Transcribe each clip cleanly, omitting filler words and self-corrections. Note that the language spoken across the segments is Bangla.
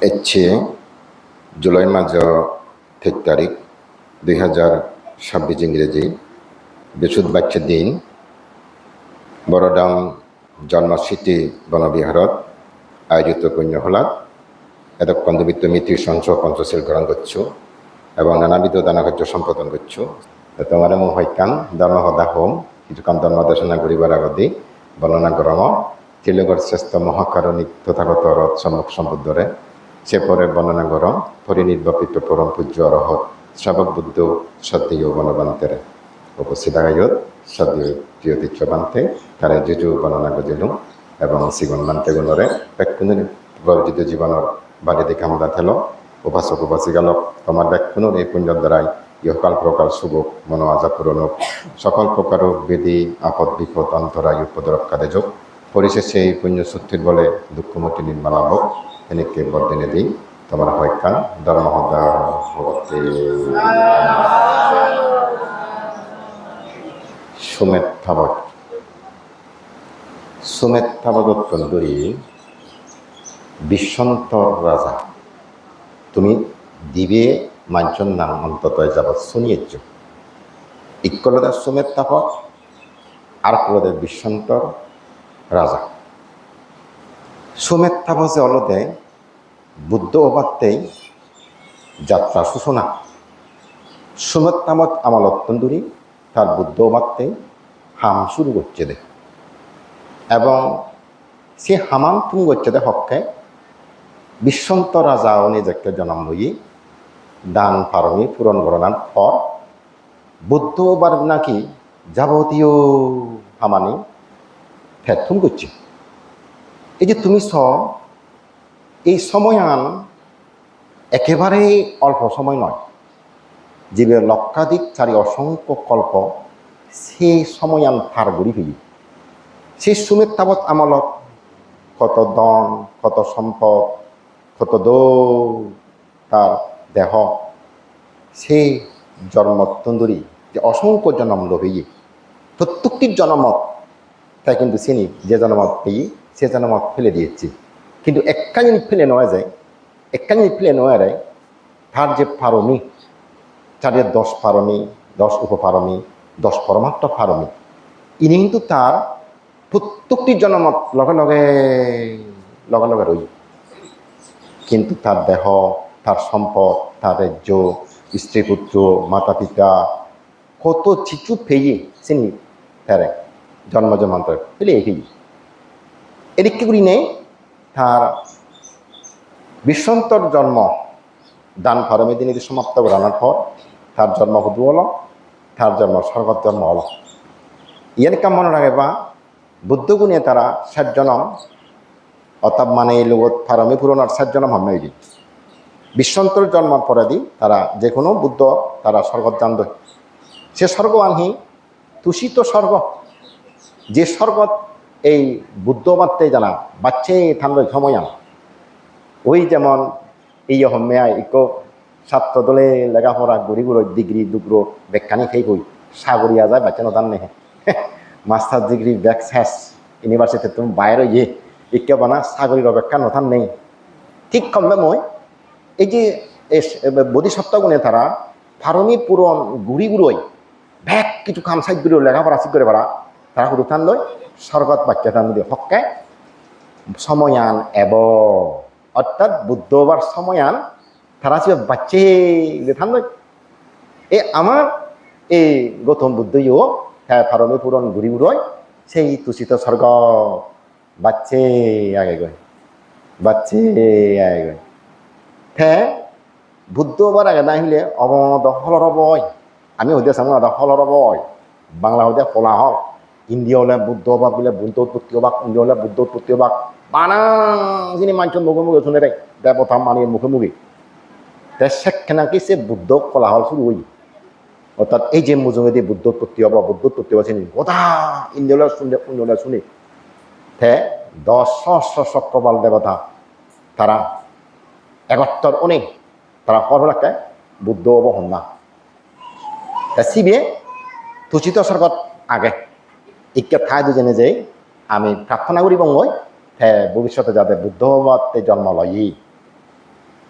Ecce জুলাই মাস 13 তারিখ 2026 ইংরেজি বৃহস্পতিবার দিন বড়দাম জন্মস্মৃতি বনবিহারত আয়োজিত কন্যাহলাত এতক কন্দমিত্র মিত্র সংসহ পঞ্চশীল গ্রহণ করছো এবং নানাবিধ দানকার্য সম্পাদন করছো তোমার মো হইকান ধর্মসদা হোম কিছুক্ষণ ধর্মদর্শনা করিবার আগতে বর্ণনা করম তিলগর শ্রেষ্ঠ মহাকারণিক তথাগত রথ সম্মুখ সম্বুদ্ধরে সে পরে বর্ণনা করম পরিনির্বাপিত পরম পূজ্য অরহত শ্রাবক বুদ্ধ সদ্যীয় বনবান্তের উপস্থিত আয়োত সদ্যীয় প্রিয় তীর্থবান্তে তারা যুজু বর্ণনা করিল এবং সিগন বান্তে গুণরে ব্যাকুণের প্রবৃত জীবনের বাড়িতে কামনা থেল উপাসক উপাসিকালক তোমার ব্যাকুণের এই পুণ্যর দ্বারাই ইহকাল প্রকার শুভ মনো আজা পূরণ সকল প্রকার বেদি আপদ বিপদ অন্তরায় উপদ্রব কাদে যোগ পরিশেষে এই পুণ্যসূত্রের বলে দুঃখমুক্তি নির্মাণ হোক এনেকে বর্দিনে দিই তোমার হয়কান ধর্মহদা হতে সুমেধ থাবক তন্দুরি বিশ্বন্তর রাজা তুমি দিবে মাঞ্চন নাম অন্তত যাবৎ শুনিয়েছ ইকলদের সুমেধ থাবক আর কলদের বিশ্বন্তর রাজা সুমেধ থাবসে অলদে বুদ্ধ অবাত্তেই যাত্রা সূচনা সুমেধ থাবক আমালত তন্দুরি তার বুদ্ধ অবাত্তেই হাম শুরু করছে দে এবং সে হামান তুম করছে দে হককে বিশ্বন্ত রাজা নিজেকে জন্ম লই দান পারমি পূরণ গণনার পর বুদ্ধবার নাকি যাবতীয় হামানি ফেথুম করছে এই যে তুমি এই সময়য়ান একেবারেই অল্প সময় নয় জীবে লক্ষাধিক চারি অসংখ্য কল্প সেই সময়য়ান ফার গড়ি ফেলি সেই সুমেধ তাবৎ আমলত কত দন কত সম্পদ কত তার দেহ সেই জন্মতন্দুরি যে অসংখ্য জন্ম লভিয়ে প্রত্যেকটির জন্মত তাই কিন্তু চিনি যে জন্মত পেয়ে সে জন্মত ফেলে দিয়েছি কিন্তু একটা জিনিস ফেলে নেওয়া যায় তার যে পারমি তার যে 10 পারমি 10 উপপারমি 10 পরমাত্ম পারমি ইনি কিন্তু তার প্রত্যেকটি জন্মত লগে লগে রই কিন্তু তার দেহ তার সম্পদ তার রাজ্য স্ত্রী পুত্র মাতা পিতা কত চিচু ফেয়ে চিনি তার জন্মান্তর ফেলে ফেলি এদিকে করি নেই তার বিশ্বন্তর জন্ম দান ফারমে দিনে সমাপ্ত করানোর পর তার জন্ম হুদু হল তার জন্ম স্বর্গত জন্ম হল ইয়ার মনে রাখে বা বুদ্ধগুণে তারা 7 জনম অর্থাৎ মানে এই লোক ফারমে পুরোনোর 7 জনম হামনাই দি বিশ্বন্তর জন্মের পরে দি তারা যে কোনো বুদ্ধ তারা স্বর্গত জানদ সে স্বর্গ আনহি তুষিত স্বর্গ যে স্বর্গত এই বুদ্ধবাদতে জানা বাচ্চে ঠান্ডা সময়ান ওই যেমন এই হমেয়ায় ইকো ছাত্র দলে লেখাপড়া গড়িগুলো ডিগ্রি দুগ্রো ব্যাখ্যানি খেয়ে বই সাগরিয়া যায় বাচ্চা নদান নেহে মাস্টার ডিগ্রি ব্যাক শেষ ইউনিভার্সিটি তুমি বাইরে গিয়ে ইকে বানা সাগরির ব্যাখ্যা নথান নেই ঠিক কমবে মই এই যে বোধিসত্ত্ব গুণে তারা ফারমি পুরন গুড়িগুড়োই ব্যাগ কিছু কাম সাইড গুলো লেখাপড়া শিখ করে পারা তারা শুধু থান লয় স্বর্গত বাক্যা থান দিয়ে হককে সময়য়ান অর্থাৎ বুদ্ধবার সময়য়ান তারা ছিল বাচ্চে থান লয় আমার এই গৌতম বুদ্ধইও হ্যাঁ ফারমি পুরন গুড়িগুড়োয় সেই তুষিত স্বর্গ বাচ্চে আগে গয় হ্যাঁ বুদ্ধবার আগে না হইলে হলর বয় আমি হইতে চাম হলর বয় বাংলা হইতে ফলা হল ইন্ডিয়া হলে বুদ্ধ অবাক বলে বুদ্ধ উৎপত্তি অবাক ইন্ডিয়া হলে বুদ্ধ উৎপত্তি অবাক বানা যিনি মানুষের মুখে শুনে দেয় দেবতা মানির মুখে সেখানে সে বুদ্ধ ফলা হল শুরু হই অর্থাৎ এই যে মুজুমেদি বুদ্ধ উৎপত্তি চিনি গোটা ইন্ডিয়া শুনে হ্যাঁ 10 সহস্র চক্রবাল দেবতা তারা 71 অনেক তারা হরলাকে বুদ্ধ অবহন না শিবে তুচিত স্বর্গত আগে ইকে ঠাই দুজনে যে আমি প্রার্থনা করি বঙ্গই হ্যাঁ ভবিষ্যতে যাতে বুদ্ধবাদে জন্ম লই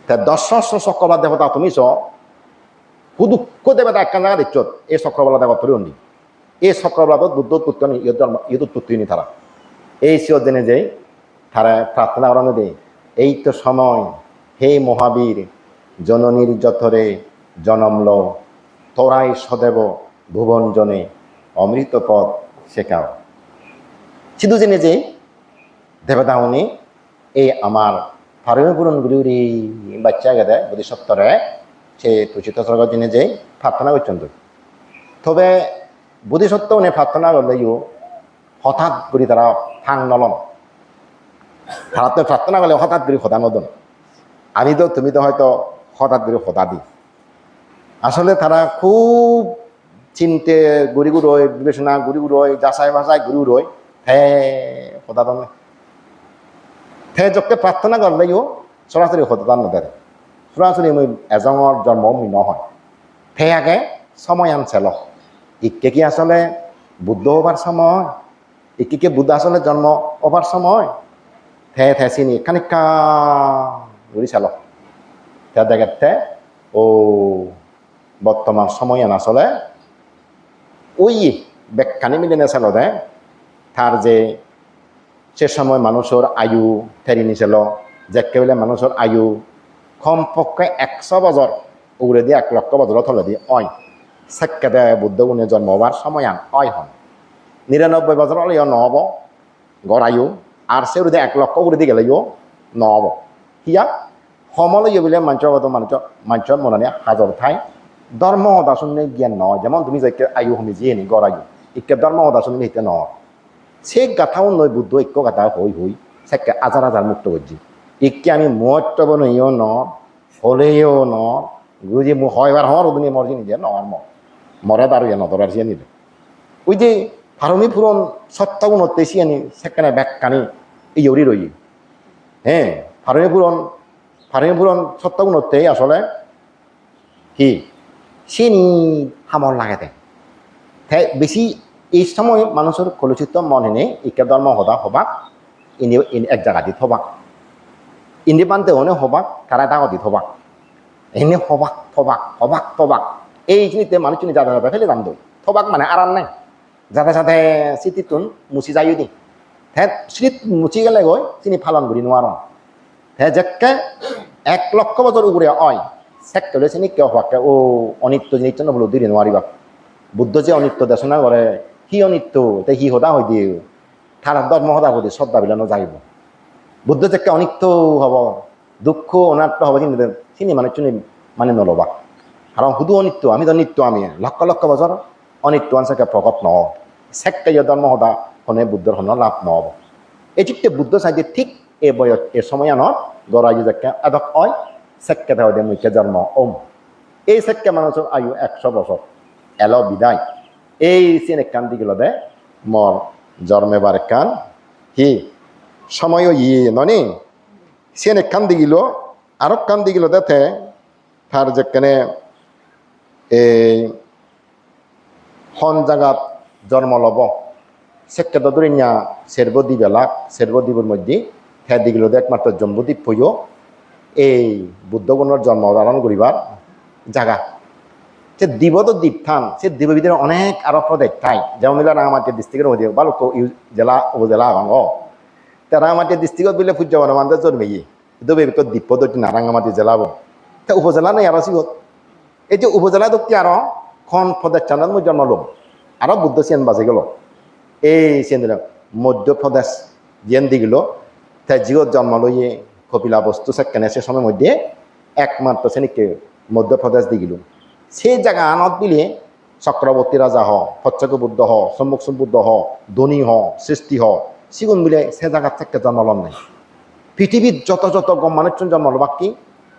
তে দশ চক্রবাদ দেবতা তুমি চ হুদুক্ষ দেবতা একটা জায়গা দেখছ এই চক্রবালা দেবতা অন্যি এই চক্রবাদত বুদ্ধ উৎপত্তি ইয়ত উৎপত্তি নি তারা এই সিও দিনে যে তারা প্রার্থনা করানো দেয় এই তো সময় হে মহাবীর জননীর যথরে জনমল তোরাই সদেব ভুবন জনে অমৃত পদ শেখাও সিধু জেনে যে দেবতা উনি এই আমার ফারুমে পুরন গুরুরি বাচ্চা গেদে বোধিসত্তরে সে তুচিত স্বর্গ জেনে যে প্রার্থনা করছেন তবে বোধিসত্ত্ব উনি প্রার্থনা করলেও হঠাৎ করে তারা ফাং নলন তারা তো প্রার্থনা করলে হঠাৎ করে সদা নদন আমি তো তুমি তো হয়তো হঠাৎ করে সদা দি আসলে তারা খুব চিনতে গুড়ি গুড়োয় বিবেচনা গুড়ি গুড়োয় যাচাই বাছাই গুড়ি গুড়োয় হে সদা দন হে যকে প্রার্থনা করলেও সরাসরি সদা নদরে সরাসরি মই এজনৰ জন্ম মই নহয় হে আগে সময় আনছিল ইকে কি আসলে বুদ্ধ হবার সময় ইকে বুদ্ধ আসলে জন্ম হবার সময় থে থে চিনি খানিকা ঘুরি চাল থে দেখে ও বর্তমান সময় আসলে ওই ব্যাখ্যানি মিলে নেছিল দে তার যে সে সময় মানুষের আয়ু থেরি নিছিল যে কেবলে মানুষের আয়ু কমপক্ষে 100 বছর উড়ে দিয়ে 1 লক্ষ বছর থলে দিয়ে অয় সেক্কে দেয় বুদ্ধ গুণে জন্ম হবার সময় অয় হন 99 বছর হলে নহব গড় আয়ু আর সে উড়ে 1 লক্ষ উড়ে দিয়ে গেলেও নহব হিয়া সমলৈ বলে মানুষের মনে হাজর ঠাই ধর্ম দাসনে জ্ঞান নয় যেমন তুমি যে আয়ু হমি যিয়ে নি গড় আয়ু ইকে ধর্ম দাসনে হিতে নয় সে গাথাও নয় বুদ্ধ ঐক্য গাথা হই সেকে হাজার মুক্ত করছি ইকে আমি মহত্ব নইও ন হলেও ন গুজি হয়বার হওয়ার ওদিনে মর্জি নিজে নর মরে দাঁড় নদরার জিয়ে নিলে ওই যে ফারমি ফুরন সত্তাগুণ তেসিয়ানি সেখানে ব্যাখ্যানি এই ওরি রই হ্যাঁ ফারমি ফুরন সত্তাগুণতেই আসলে কি চিনি হামল লাগে তাই বেশি এই সময় মানুষের কলুষিত মন এনে ইকে ধর্ম হদা হবাক ইনি এক জায়গা দি থবাক ইন্দি পান্তে হনে হবাক তারা ডাঙ দি থবাক এনে হবাক এইখিনিতে মানুষজনী যাতে যাতে ফেলে দাম দই থবাক মানে আরাম নাই যাতে যাতে স্মৃতিতুন মুচি যাই দি হ্যাঁ স্মৃত মুচি গেলে গৈ চিনি ফালন করি নোয়ার হ্যাঁ যেকে 1 লক্ষ বছর উপরে অয় চেক করলে চিনি কেউ হওয়াকে ও অনিত্য জিনিস না বলো দিদি নোৱাৰিবা বুদ্ধ যে অনিত্য দেশনা করে কি অনিত্য তাই সি সদা হৈ দিয়ে তার ধর্ম সদা হতে শ্রদ্ধা বিলানো যাইব বুদ্ধ যে অনিত্য হব দুঃখ অনাত্ম হব চিনি মানুষজনী মানে নলবা কারণ শুধু অনিত্য আমি তো নিত্য আমি লক্ষ লক্ষ বছর অনিত্য আনসাকে প্রকট নহ চেককে ধর্ম সদা হনে বুদ্ধর হন লাভ নহব এটিতে বুদ্ধ চাইতে ঠিক এই বয়স এই সময়নত গড়াই যে এদক অয় চেককে দেওয়া দিয়ে মুখ্য জন্ম ওম এই চেককে মানুষের আয়ু 100 বছর এলো বিদায় এই চিন কান দি গেল দে মর জন্মেবার কান হি সময় ননি চিন কান দি গেল আরো কান দি গেল দেখে তার যেখানে এই হন জাগাত জন্ম লব সেকে দরিয়া শেরবদ্বীপ এলাক শেরবদ্বীপের মধ্যে হ্যাঁ দিগুলো একমাত্র জম্বুদ্বীপ হইও এই বুদ্ধগণের জন্ম ধারণ করিবার জায়গা সে দ্বীপ তো দ্বীপ থান সে দ্বীপের ভিতরে অনেক আরো প্রদেশ ঠাই যেমন রাঙামাটি ডিস্ট্রিক্টের মধ্যে ভালো জেলা উপজেলা ভাঙ তা রাঙামাটি ডিস্ট্রিক্টত বলে পূজ্য মানুষ জন্মেই কিন্তু দ্বীপ না রাঙামাটি জেলা তা উপজেলা নেই আরো সিগত এই যে উপজেলা দক্ষি আরো খন প্রদেশ চান্দার মই জন্ম লম আরো বুদ্ধ সিয়ান বাজে গেল এই সিয়ান দিল মধ্যপ্রদেশ জিয়ান দি গেল তাই জিগত জন্ম লইয়ে কপিলা বস্তু সেখানে সে সময়ের মধ্যে একমাত্র শ্রেণীকে মধ্যপ্রদেশ দি গেল সেই জায়গা আনত দিলে চক্রবর্তী রাজা হ ফচ্চক বুদ্ধ হ সম্মুখ বুদ্ধ হ ধনী হ সৃষ্টি হ সিগুন মিলে সে জায়গার থেকে জন্ম লন নাই পৃথিবীর যত গম মানুষজন জন্ম লবাক কি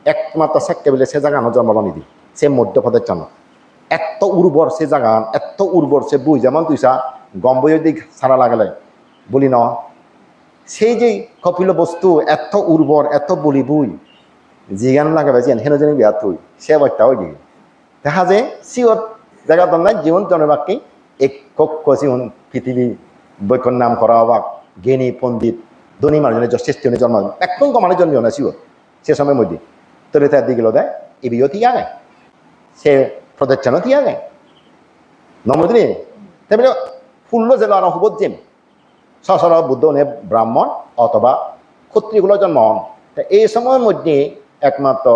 একমাত্র সেকে বলে সে জায়গা জন্ম লনি সে মধ্যপ্রদেশ জন্ম এত উর্বর সে জায়গা এত উর্বর সে বুঝ যেমন তুইসা গম বইয়ের দিক সারা লাগালে বলি ন সেই যে কপিল বস্তু এত উর্বর এত বলি বুই জিগান লাগাবে যেন হেন যেন বিয়া তুই সে বাচ্চা হয়ে গিয়ে দেখা যায় সিওর জায়গা তো নাই জীবন জনবাক্যে এক কক্ষ জীবন পৃথিবী বৈক্ষণ নাম করা অবাক জ্ঞানী পণ্ডিত ধনী মানুষের শ্রেষ্ঠ জন্ম একদম কমানোর জন্ম না সিওর সে সময়ের মধ্যে তোরে তার দিগিল দেয় ইবিও তিয়াগে সে প্রদচ্ছানো তিয়াগে নমদিনী তেমনি ফুল্ল জেলা আর হুবত জিম সসর বুদ্ধ নে ব্রাহ্মণ অথবা ক্ষত্রিয়গুলো জন্ম হন তা এই সময়ের মধ্যে একমাত্র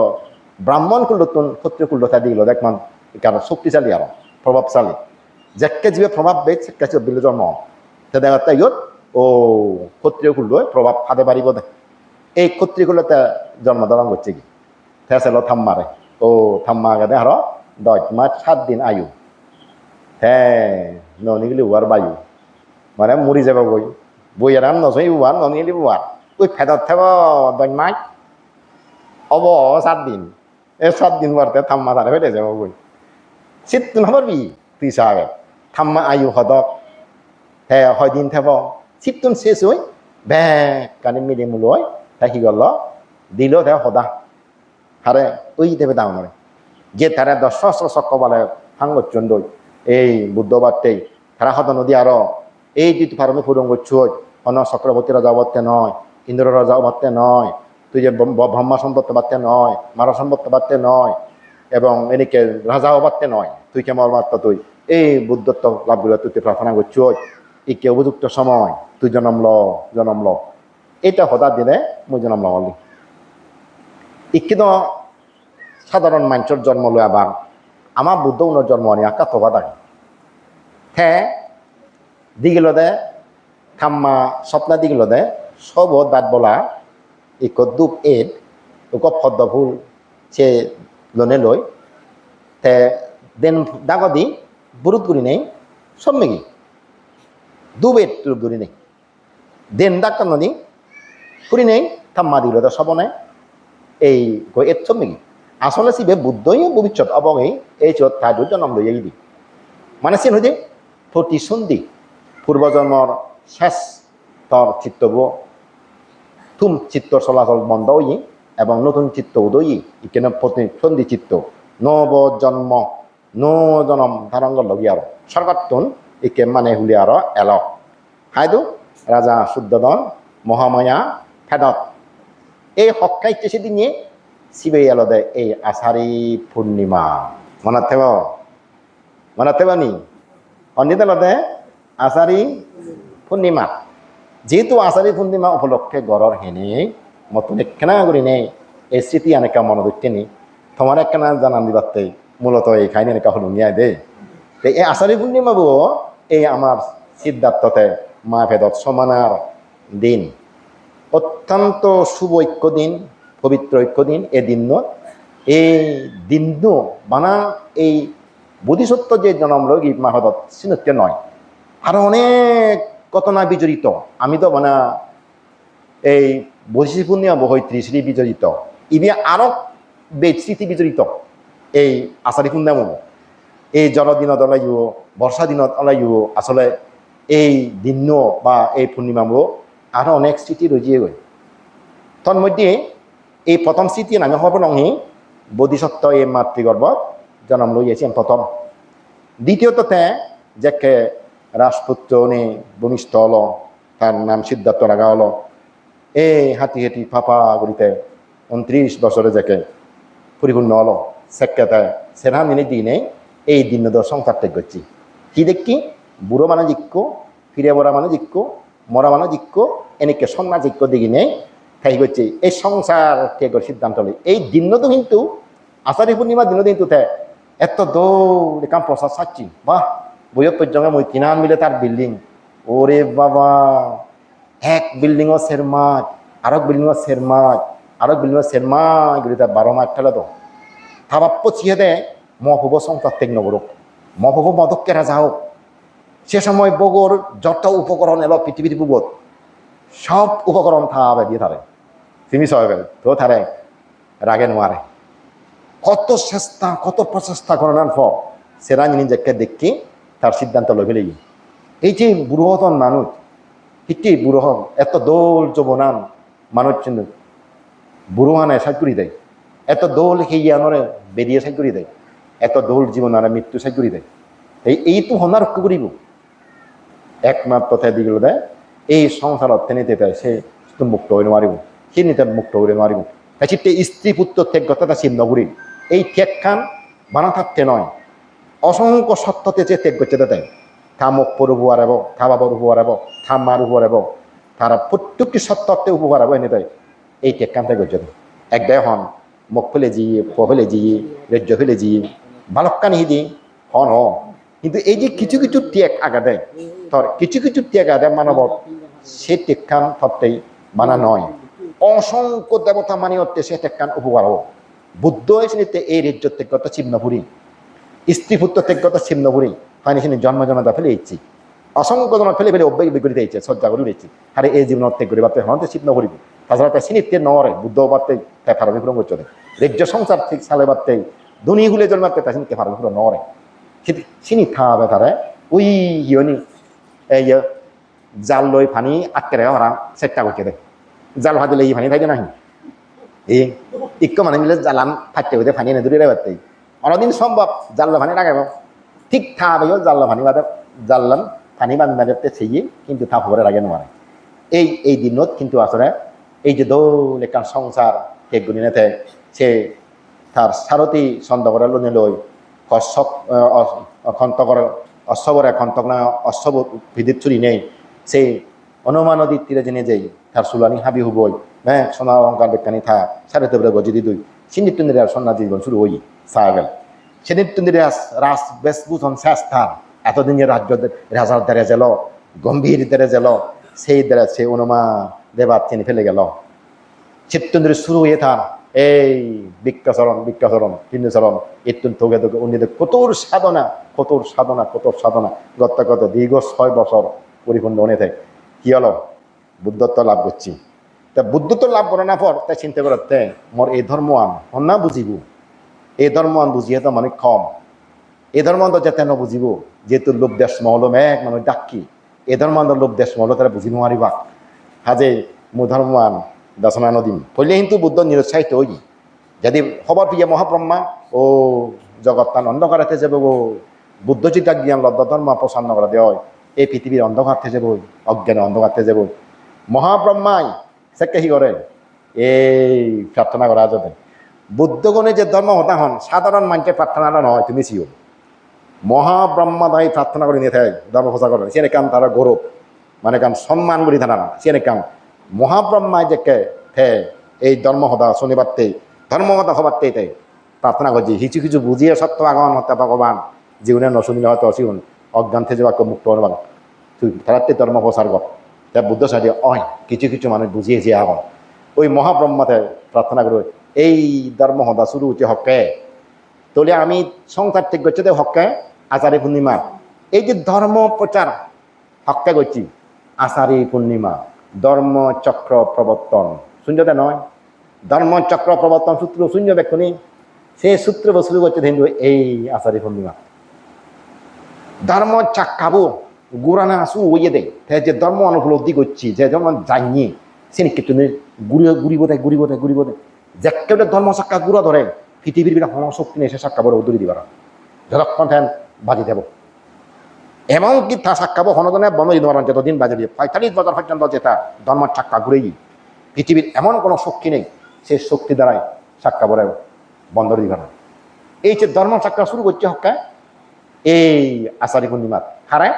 ব্রাহ্মণ কুল্লতুন ক্ষত্রিয় কুল্লতা দিল একমাত্র কারণ শক্তিশালী আর প্রভাবশালী যাকে যে প্রভাব বেগ সে বিল জন্ম হন তা দেখা তাই ও ক্ষত্রিয় কুল্ল প্রভাব ফাঁদে বাড়িব দেয় এই ক্ষত্রিয়গুলোতে জন্মধারণ করছে কি ফেসেল থাম্মারে ও থাম্মা গেদে আরো 10 মাস 7 দিন আয়ু হ্যাঁ ননিগুলি উয়ার বায়ু মানে মরি যাব বই বই আর নজই উয়ার ননিগুলি উয়ার ওই ফেদত থাকব 10 মাস অব 7 দিন এই 7 দিন বারতে থাম্মা তারে ফেটে যাব বই শীত তুন হবার বি তুই সাগে থাম্মা আয়ু হদক হ্যাঁ হয় দিন থাকব শীত তুন শেষ হই বে কানে মিলে মুলয় থাকি গেল দিল দেয় হদা হারে ওই দেবে দাও নয় যে তারা 10 সহস্র চক্র বলে সাংগঠন দই এই বুদ্ধবার্তেই তারা হত নদী আরো এই দুটো ফার্মে ফুরঙ্গ ছুঁই অন্য চক্রবর্তী রাজা অবত্যে নয় ইন্দ্র রাজা অবত্যে নয় তুই যে ব্রহ্মা সম্পত্তি বার্তে নয় মারা সম্পত্তি বার্তে নয় এবং এদিকে রাজা অবার্তে নয় তুই কেমন মাত্র তুই এই বুদ্ধত্ব লাভগুলো তুই প্রার্থনা করছুই একে উপযুক্ত সময় তুই জনম ল এটা হঠাৎ দিনে মুই জনম ললি ইকি তো সাধারণ মানুষের জন্ম লয় আবার আমার বুদ্ধ উনার জন্ম আনি আঁকা তোবা থাকে হ্যাঁ দিগিল দে থাম্মা স্বপ্না দিগিল দে সব দাঁত বলা ইক দুপ এড ওক ফদ্দ ফুল সে লনে লই তে দেন দাগদি বুরুত করি নেই সব মেগি দুপ এড রূপ ধরি নেই দেন দাগ কান্দি করি নেই থাম্মা দিগিল দে সব নেই এই গই এড সব মেগি আসলে সিবে বুদ্ধই ভবিষ্যৎ অবগেই এই চোত তাই জন্ম লই দি মানে সে হইতে প্রতিসন্ধি পূর্বজন্মর শেষ তর চিত্তব তুম চিত্ত চলাচল বন্ধ হই এবং নতুন চিত্ত উদয়ী ইকেন প্রতিসন্ধি চিত্ত নব জন্ম জনম ধারণ লগি আর সরকারতুন ইকে মানে হুলি আর এল হাইদু রাজা শুদ্ধদন মহামায়া ফেদত এই হকাইতে সেদিন শিবে এলো দেয় এই আষাঢ়ী পূর্ণিমা মনাতে বানি অনিত এলো আষাঢ়ী পূর্ণিমা যেহেতু আষাঢ়ী পূর্ণিমা উপলক্ষে গড়র হেনে মতন একখানা করি নেই এই স্মৃতি অনেকা মনে ধরতে নি তোমার একখানা জানান দিবাতে মূলত এই খাইনি এনেকা হল নিয়ে দে তো এই আষাঢ়ী পূর্ণিমা বো এই আমার সিদ্ধার্থতে মা ভেদত সমানার দিন অত্যন্ত শুভ ঐক্য দিন পবিত্র ঐক্য দিন এ দিন এই দিন বানা এই বোধিসত্ত্ব যে জনম লগি মাহদত সিনত্য নয় আরো অনেক ঘটনা বিজড়িত আমি তো মানে এই বৈশী পূর্ণিমা বহৈত্রী শ্রী বিজড়িত ইনি আরো স্মৃতি বিজড়িত এই আষাঢ়ী পূর্ণিমা এই জলদিনত ওলাইও বর্ষা দিনত ওলাইও আসলে এই দিন বা এই পূর্ণিমাবো আরো অনেক স্মৃতি রজিয়ে গই তন্মধ্যে এই প্রথম স্মৃতি নামে হব নহি বোধিসত্ত্ব এই মাতৃগর্ভত জন্ম লইয়াছেন প্রথম দ্বিতীয়ত যাকে রাজপুত্র নে ভূমিষ্ঠ হল তার নাম সিদ্ধার্থ রাখা হলো এই হাতি ফাঁপা করিতে 29 বছরে যাকে পরিপূর্ণ হলো সেক্ষেত্রে সেরা দিনে এই দিন সংসার ত্যাগ করছি কি দেখি বুড়ো মানে জিক্য ফিরে বড়া মানে জিক্য মরা মানে জিক্য এনেকে সন্না জিক্য দেখি নেই তাই করছে এই সংসার ত্যাগের সিদ্ধান্ত নেই এই দিন তো কিন্তু আষাঢ়ী পূর্ণিমার দিন কিন্তু এত দৌড় কাম প্রসাদ চাচ্ছি বাহ বইয়ের পর্যন্ত মই কিনান মিলে তার বিল্ডিং ওরে বাবা এক বিল্ডিংও সেরমাজ আরো বিল্ডিংও সেরমাজ আরো বিল্ডিংও সেরমাজ এগুলি তার 12 মাস ঠেলে তো থাবাপ্প চিয়ে দেয় মহবুব সংসার ত্যাগ নবরক মহবুব মদক্কেরা যাও সে সময় বগর যত উপকরণ এলো পৃথিবীর বুবত সব উপকরণ থাবে দিয়ে থাকে তুমি সবাই তো তারে রাগে নোয়ারে কত চেষ্টা কত প্রচেষ্টা করার পর সেরা নিজেকে দেখি তার সিদ্ধান্ত লই ফেলে এই যে বুড়োহতন মানুষ ঠিক বুড়োহ এত দোল যৌবনান মানুষ বুড়োহানে সাজ করি দেয় এত দোল সেইয়ানরে বেরিয়ে সাজ করি দেয় এত দোল জীবনারে মৃত্যু সাজ করি দেয় এই তো হনা রক্ষা করিব একমাত্র তাই দিগুলো দেয় এই সংসারত তেনে সে মুক্ত হয়ে মারিব সে নিতে মুক্ত করে মারিব চিত্তে স্ত্রী পুত্র ত্যাগ কথা চিহ্ন করি এই ত্যাগ খান বানা থাকতে নয় অসংখ্য সত্যতে যে ত্যাগ করছে দেয় থামক পর উপহার এবং থাবাবর উপহার এবং থামার উপহার এবং তারা প্রত্যেকটি সত্যতে উপহার এবং এনে দেয় এই ত্যাগ খান ত্যাগ করছে একদায় হন মুখ ফেলে জিয়ে প ফেলে জিয়ে রাজ্য ফেলে জিয়ে বালকানি হিদি হন হ কিন্তু এই যে কিছু কিছু ত্যাগ আগা দেয় তোর কিছু কিছু ত্যাগ আগে মানব সে ত্যাগ খান সত্যই মানা নয় অসংখ্য দেবতা মানি হচ্ছে সে ত্যাগ খান উপহার হোক বুদ্ধ শ্রেণীতে এই রাজ্য ত্যাগতা চিহ্নপুরী স্ত্রী পুত্র ত্যাগতা চিহ্নপুরী হয় না জন্ম জনতা ফেলে ইচ্ছি অসংখ্য জন ফেলে ফেলে অভ্যাস বিকরিত হয়েছে সজ্জা করে দিচ্ছি আরে এই জীবন ত্যাগ করি বাপে হন চিহ্ন করিবি তাছাড়া তাই সিনিতে নরে বুদ্ধ বার্তে তাই ফারমি পুরো করছে রাজ্য সংসার ঠিক সালে বার্তে দুনিয়া গুলে জন্মাতে তাই সিনিকে ফারমি পুরো নরে সিনি খাওয়াবে তারা ওই ইয়নি এই জাল লই ফানি আটকে রে ওরা চেষ্টা করছে দে জাল ভাজিলে এই ফানি থাকে নাহি এই ইক্ক মানে মিলে জালান ফাটতে হইতে ফানি এনে দূরে রাখতে অনেকদিন সম্ভব জাল্লা ফানি লাগাব ঠিক খাওয়াবে জাল্লা ফানি বাদে জাল্লান ফানি বান্ধা দেখতে সেই কিন্তু থা খবরের আগে নয় এই দিনত কিন্তু আসলে এই যে দৌল একটা সংসার কে গুণি নেতে সে তার সারথি ছন্দ করে লোনে লই খন্তকর অশ্বরে খন্তক না অশ্বব ভিদিত চুরি নেই সেই অনুমান নদীর তীরে জেনে যাই তার সুলানি হাবি হুবই হ্যাঁ সোনা অলঙ্কার বেকানি থা সাড়ে তেবরে গজি দিদুই সিন্দির আর সন্না জীবন শুরু হই সাগেল সেদিন রাস বেশ বুঝন শেষ থার এতদিন যে রাজ্য রাজার দ্বারে গেল গম্ভীর দ্বারে গেল সেই দ্বারা সে অনুমান দেবার চিনি ফেলে গেল চিত্তন্দ্রের শুরু হয়ে থার এই বিজ্ঞাচরণ হিন্দুচরণ এতুন তোগে তোকে উন্নীত কতর সাধনা গত দীর্ঘ 6 বছর পরিপূর্ণ হয়ে থাকে কি হলো বুদ্ধত্ব লাভ করছি তা বুদ্ধত্ব লাভ করে না পর তাই চিন্তা করতে মোর এই ধর্ম আন না বুঝিব এই ধর্ম আন বুঝিয়ে তো মানে কম এই ধর্ম তো যেতে না বুঝিব যেহেতু লোক দেশ মহল মেঘ মানুষ ডাকি এই ধর্ম লোক দেশ মহল তারা বুঝি নোৱাৰিবা হাজে মো ধর্মান দশনা নদীম পড়লে কিন্তু বুদ্ধ নিরুৎসাহিত হই যদি খবর পিয়ে মহাব্রহ্মা ও জগৎটান অন্ধকারাতে যাব গো বুদ্ধ চিন্তা জ্ঞান লব্ধ ধর্ম প্রসান্ন করা দেয় এই পৃথিবীর অন্ধকারতে যাব অজ্ঞানে অন্ধকারতে যাব মহাব্রহ্মাই সে কি করে এই প্রার্থনা করা যাবে বুদ্ধগণে যে ধর্ম হতা হন সাধারণ মানুষের প্রার্থনা নয় তুমি চিও মহাব্রহ্মা তাই প্রার্থনা করে নিয়ে থাকে ধর্ম প্রচার করে সে কাম তারা গৌরব মানে কাম সম্মান করি থানা সে কাম মহাব্রহ্মায় যে কে হে এই ধর্মহতা শনিবারতে ধর্মহতা হবারতে তাই প্রার্থনা করছি কিছু বুঝিয়ে সত্য আগমন হত্যা ভগবান জীবনে নশুনিলে হয়তো অসীবন অজ্ঞান থেকে বাক্য মুক্ত হন তুই তারাতে ধর্ম প্রচার কর তা বুদ্ধ সাহায্য অয় কিছু মানুষ বুঝিয়েছে আগন ওই মহাব্রহ্মাতে প্রার্থনা করে এই ধর্মহতা শুরু হচ্ছে হকে তোলে আমি সংসার ঠিক করছে হকে আচারী পূর্ণিমা এই যে ধর্ম প্রচার হকে করছি আচারী পূর্ণিমা ধর্মচক্র প্রবর্তন শূন্যতা নয় ধর্মচক্র প্রবর্তন সূত্র শূন্য ব্যক্তি সে সূত্র বসুল করছে হিন্দু এই আচারী পূর্ণিমা ধর্ম চাক্কাবো গুড়ানা আসু ওইয়ে দেয় যে ধর্ম অনুপলব্ধি করছি যে ধর্ম জানিয়ে সে কিন্তু ঘুরিব দেয় যে কেউ ধর্ম চাক্কা গুড়া ধরে পৃথিবীর বিনা শক্তি নেই সে চাক্কা বড় উদরি দিবার যতক্ষণ ঠেন বাজি দেব এমনকি তা সাক্ষাবো হনদনে বন্ধ দিতে পারেন যতদিন বাজে দিয়ে 45 বছর পর্যন্ত যেটা ধর্মের চাক্কা ঘুরেই পৃথিবীর এমন কোনো শক্তি নেই সে শক্তি দ্বারাই চাক্কা বলে বন্ধ দিতে পারে এই যে ধর্ম চাক্কা শুরু করছে হক্কা এই আষাঢ়ী পূর্ণিমার হারায়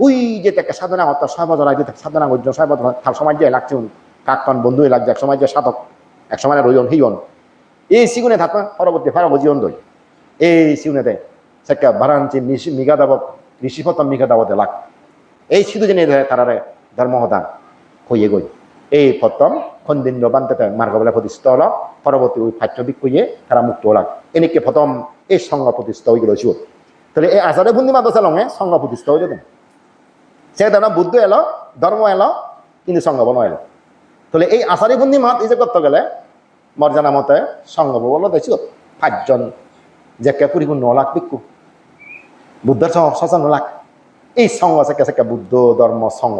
ওই যে একটা সাধনা হতো 6 বছর আগে সাধনা করছে 6 বছর তার সমাজ যে লাগছে কাকন বন্ধুই লাগছে এক সময় যে সাধক এক সময় রইন হিয়ন এই সিগুনে থাকা পরবর্তী ফারাগ জীবন দই এই সিগুনে দেয় সেটা বারাঞ্চি মিগা দাবক ঋষিপতম মিগা দাবতে লাগ এই শুধু জেনে তারারে ধর্মহতা হইয়ে গই এই প্রথম খন্দিন্য বান্তে মার্গ বলে প্রতিষ্ঠিত হল পরবর্তী ওই পাঠ্যবিক হইয়ে তারা মুক্ত হলাক এনেকে প্রথম এই সংঘ প্রতিষ্ঠা হয়ে গেল শিব তাহলে এই আচারে পূর্ণিমা দশা লঙে সংঘ প্রতিষ্ঠা হয়ে যেতেন সে ধর বুদ্ধ এলো ধর্ম এলো কিন্তু সংঘ বন এলো তাহলে এই আচারী পূর্ণিমা এই যে করতে গেলে মর্যাদা মতে সংঘ বলো দেখছি 5 জন যে কে পরিপূর্ণ লাখ ভিক্ষু বুদ্ধের শ্মশান লাখ এই সংঘ থেকে বুদ্ধ ধর্ম সংঘ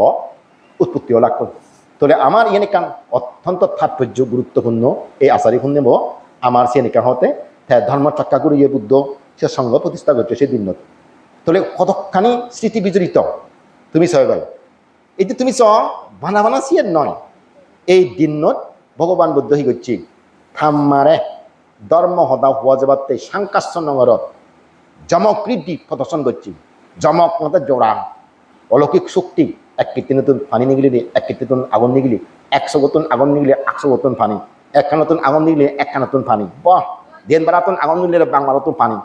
উৎপত্তি লাখ তাহলে আমার ইয়ে কান অত্যন্ত তাৎপর্য গুরুত্বপূর্ণ এই আচারী পূর্ণিম আমার সে নিকা হতে ধর্ম চাক্কা করে ইয়ে বুদ্ধ সে সংঘ প্রতিষ্ঠা করছে সেই দিন তাহলে কতখানি স্মৃতি বিজড়িত তুমি সবাই ভাই এই যে তুমি বানা সিয়ের নয় এই দিনত ভগবান বুদ্ধ হি করছি থাম্মারে ধর্ম হদা হওয়া যাবাতে সাংকাশ্বনগর জমকৃতি প্রদর্শন করছি জমক মতো জোড়া অলৌকিক শক্তি এক কীর্তি নতুন পানি নিগলি এক কীর্তি নতুন আগুন নিগলি 100 নতুন আগুন নিগলি 100 নতুন পানি একটা নতুন আগুন নিগলি একটা নতুন পানি বাহ দেন বারাতন আগুন নিগলে বাংলা নতুন পানি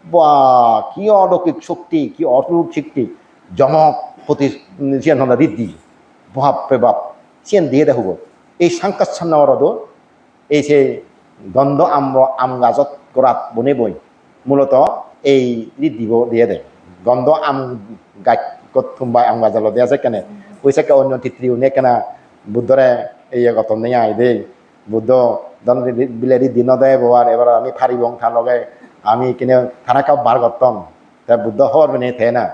বাহ কি অলৌকিক শক্তি কি অলৌকিক শক্তি জমক প্রতি ঋদ্ধি বাপরে বাপ সিয়ান দিয়ে দেখব এই সাংকাচ্ছন্নরদ এই যে গন্ধ আম গাজত গড়াত বনে বই মূলত এই ঋদ্ধিব দিয়ে দেয় গন্ধ আম গাছ কথুম্বা আম গাজাল দেওয়া যায় কেন পয়সাকে অন্য তিত্রী নে কেনা বুদ্ধরে এই গত নেই আই দেই বুদ্ধ দন বিলে ঋদ্ধি ন দেয় বোয়ার এবার আমি ফারিবং তার লগে আমি কিনে থানাকাও বার করতাম তা বুদ্ধ হওয়ার মানে থে না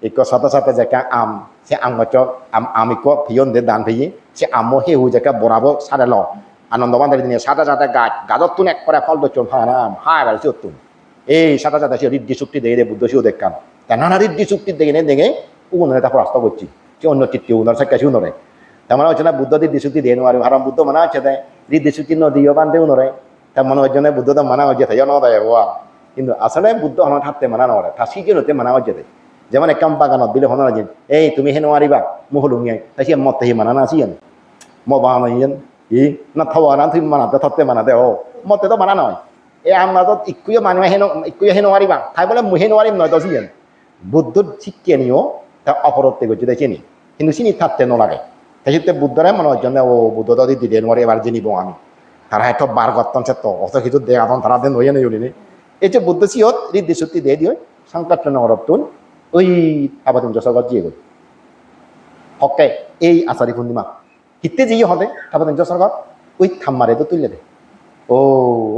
एक साथ साथ जैका आम से आम बच्चों आम को फियोन दे दान फिये से आमो हे हो जैका बोराबो सारे लो आनंदवान dari dunia साथा साथा गाजत तुन एक पर फल बच्चों हाना हाय बार सियो तुन साथा साथा से ঋদ্ধি শক্তি দেগে বুদ্ধ সিও দেখান তা নানা ঋদ্ধি শক্তি দেগে দেগে উনরে তারপর রাস্তা করছি যে অন্য চিত্তি উনার সাথে কাছে উনরে তার মানে হচ্ছে না বুদ্ধ ঋদ্ধি শক্তি দেন আর হারাম বুদ্ধ মানা হচ্ছে দেয় ঋদ্ধি শক্তি নদীও বান্ধে উনরে তার মনে হচ্ছে না বুদ্ধ তো মানা হচ্ছে তাই ন দেয় ওয়া কিন্তু আসলে বুদ্ধ আমার হাতে মানা নরে তা সিজন হতে মানা হচ্ছে দেয় যেমন একম বাগানত দিলে হন রাজেন এই তুমি হেন আরিবা মহলুঙে তাই সে মত হি মানা না সিয়েন ম বানাইয়েন ই না থাওয়ানা তুমি মানাতে থাকতে মানাতে ও মতে তো মানা নয় এই আমরা তো ইকুয়ে মানুষ হেন আরিবা তাই বলে মুহে নোয়ারিম নয় তো সিয়েন বুদ্ধ শিক্ষে নিও তা অপরত্বে করছে তাই চিনি কিন্তু চিনি থাকতে নলাগে তাই সত্যি বুদ্ধরে মনে হচ্ছে না ও বুদ্ধ তো দিদি নোয়ারি এবার জিনিব আমি তারা এত বার করতাম সে তো অত কিছু দেয়া তারা দেন হইয়া নেই উনি এই যে বুদ্ধ সিহত ঋদ্ধি সত্যি দিয়ে দিও সংকট নরতুন ওই আবাদিন জসগত জিয়ে গেল হকে এই আচারি পূর্ণিমা হিতে যেই হদে আবাদিন জসগত ওই থাম্মারে তো তুলে দে ও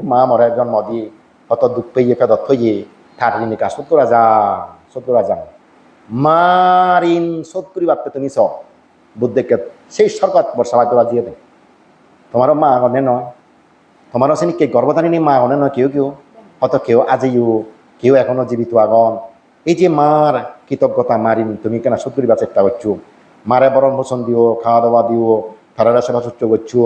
মা মরে জন্ম দিয়ে অত দুঃখ পেয়ে ফেদত থইয়ে তার ঋণে কাজ শোধ করা যান মারিন শোধ করি বাড়তে তুমি সব বুদ্ধকে সেই সরকার বর্ষা তোরা দিয়ে দেয় তোমারও মা অনে নয় তোমারও সে কে গর্ভধারিণী মা অনে নয় কেউ হয়তো কেউ আজিও কেউ এখনো জীবিত আগন এই যে মার কৃতজ্ঞতা মারিন তুমি কেন শোধ করিবার চেষ্টা করছো মারে বরণ পোষণ দিও খাওয়া দাওয়া দিও তারা সেবা শুশ্চ করছো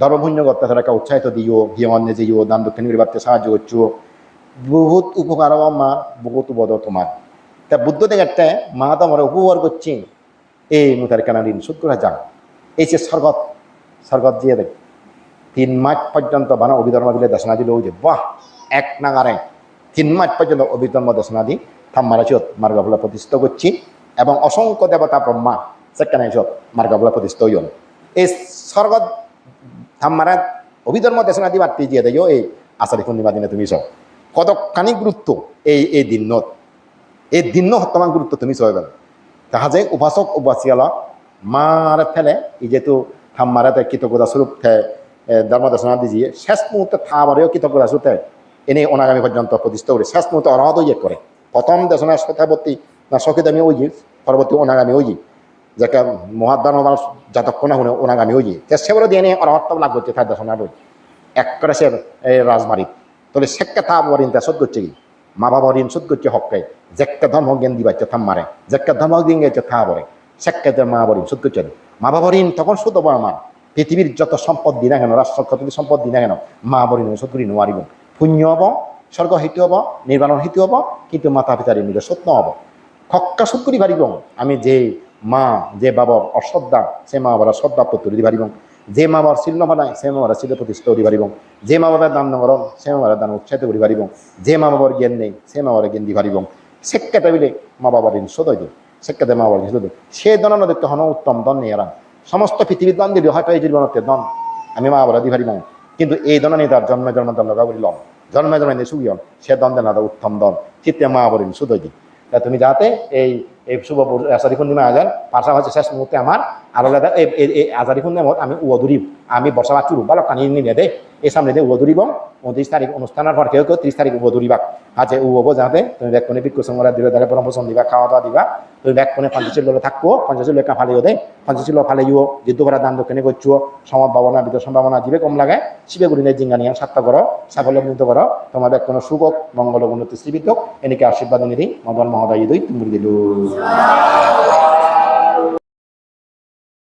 ধর্মপুণ্য করতে তারা উৎসাহিত দিও হিয়মান্যে যেও দান দক্ষিণ করিবার সাহায্য করছো বহুত উপকার মা বহুত উপদ তোমার তা বুদ্ধ থেকে একটা মা তো আমার উপকার করছি এই মুতার কেন ঋণ শোধ করা যান এই যে স্বর্গত দিয়ে দেখ 3 মাস পর্যন্ত বানা অভিধর্ম দিলে দর্শনা দিল ওই যে বাহ এক নাগারে 3 মাস পর্যন্ত অভিধর্ম দর্শনা দিই থাম্মারা চিত মার্গফলা প্রতিষ্ঠিত করছি এবং অসংখ্য দেবতা ব্রহ্মা সেখানে চিত মার্গফলা প্রতিষ্ঠিত হইল এই স্বর্গত থাম্মারা অভিধর্ম দেশনা দিবার দিয়ে দেয় এই আষাঢ়ী পূর্ণিমা দিনে তুমি সব কতখানি গুরুত্ব এই দিনত এই দিন হত্যমান গুরুত্ব তুমি সবাই তাহা যে উপাসক উপাসিয়ালা মার ফেলে এই যেহেতু থাম্মারাতে কৃতজ্ঞতা স্বরূপ ধর্ম দেশনা দিয়ে শেষ মুহূর্তে থামারেও কৃতজ্ঞতা স্বরূপ এনে অনাগামী পর্যন্ত প্রতিষ্ঠিত করে শেষ মুহূর্তে অনাহত ইয়ে করে প্রথম দেশনা শতাবর্তী না সকিদামী ওই পরবর্তী অনাগামী ওই যাকে মহাদান যতক্ষণ শুনে অনাগামী ওই সেগুলো দিয়ে নিয়ে অনাহত্ব লাভ করছে তার দেশনা বই এক করে সে রাজমারি তাহলে সেকে থা বরিন তা শোধ করছে কি মা বাবা ঋণ শোধ করছে হককে যেকে ধর্ম জ্ঞান দিবাচ্ছে থাম্মারে যেকে ধর্ম জ্ঞান গেছে থা বরে সেকে মা বাবা ঋণ শোধ করছে মা বাবা ঋণ তখন শোধ হবো আমার পৃথিবীর যত সম্পদ দিনা কেন রাষ্ট্র সম্পদ দিনা কেন মা বাবা ঋণ শোধ করি নোৱাৰিব পুণ্য হব স্বর্গ হেতু হব নির্বাণ হেতু হব কিন্তু মাতা পিতার নিজের সত্য হব হক্কা শোধ করি পারিব আমি যে মা যে বাবার অশ্রদ্ধা সে মা বাবার শ্রদ্ধা তুলি দি পারিব যে মা বাবার শিল নবানায় সে মা বাবার শিল প্রতিষ্ঠিত করি পারিব যে মা বাবার দান নগরণ সে মা বাবার দান উৎসাহিত করি পারিব যে মা বাবার জ্ঞান নেই সে মা বাবার জ্ঞান দি পারিব সেক্ষেত্রে টেবিলে মা বাবার ঋণ শোধ হয়ে সেক্ষেত্রে মা বাবার ঋণ শোধ সে দন দেখতে হন উত্তম দন নেই এরা সমস্ত পৃথিবীর দন দিল হয়তো এই জীবনতে দন আমি মা বাবার দি পারিব কিন্তু এই দন নেই তার জন্মে দন লগা বলিলাম জন্মে জন্মে সুগিয়ন সে দন দেন উত্তম দন চিত্তে মা বাবার ঋণ শোধ হয়ে তুমি যাতে এই শুভ আষাঢ়ী পূর্ণিমা আজান পাশাপাশি শেষ মুহূর্তে আমার আলাদা এই আষাঢ়ী পূর্ণিমা আমি উদুরিব আমি বর্ষা চুরু ভালো কানি নিয়ে দে এই সামনে দিয়ে উদুরিব 29 তারিখ অনুষ্ঠানের পর কেউ 30 তারিখ উদুরিবা আজ উব যাতে তুমি ব্যাগ কোনে বিক্ষু সংগ্রহ দিবে তাহলে পরম দিবা খাওয়া দাওয়া দিবা তুমি ব্যাগ কোনে 50 লোক থাকবো 50 লোক ফালিও দে 50 লোক ফালিও যুদ্ধ করা দান দক্ষিণে করছো সম্ভাবনা বিধ সম্ভাবনা দিবে কম লাগে শিবে গুরিনে জিঙ্গানিয়া সাতটা করো সাফল্যমৃত করো তোমার ব্যাগ কোনো সুখ মঙ্গল উন্নতি শ্রীবিদ এনেকে আশীর্বাদ নিদি মদন মহোদয় দই তুমি দিল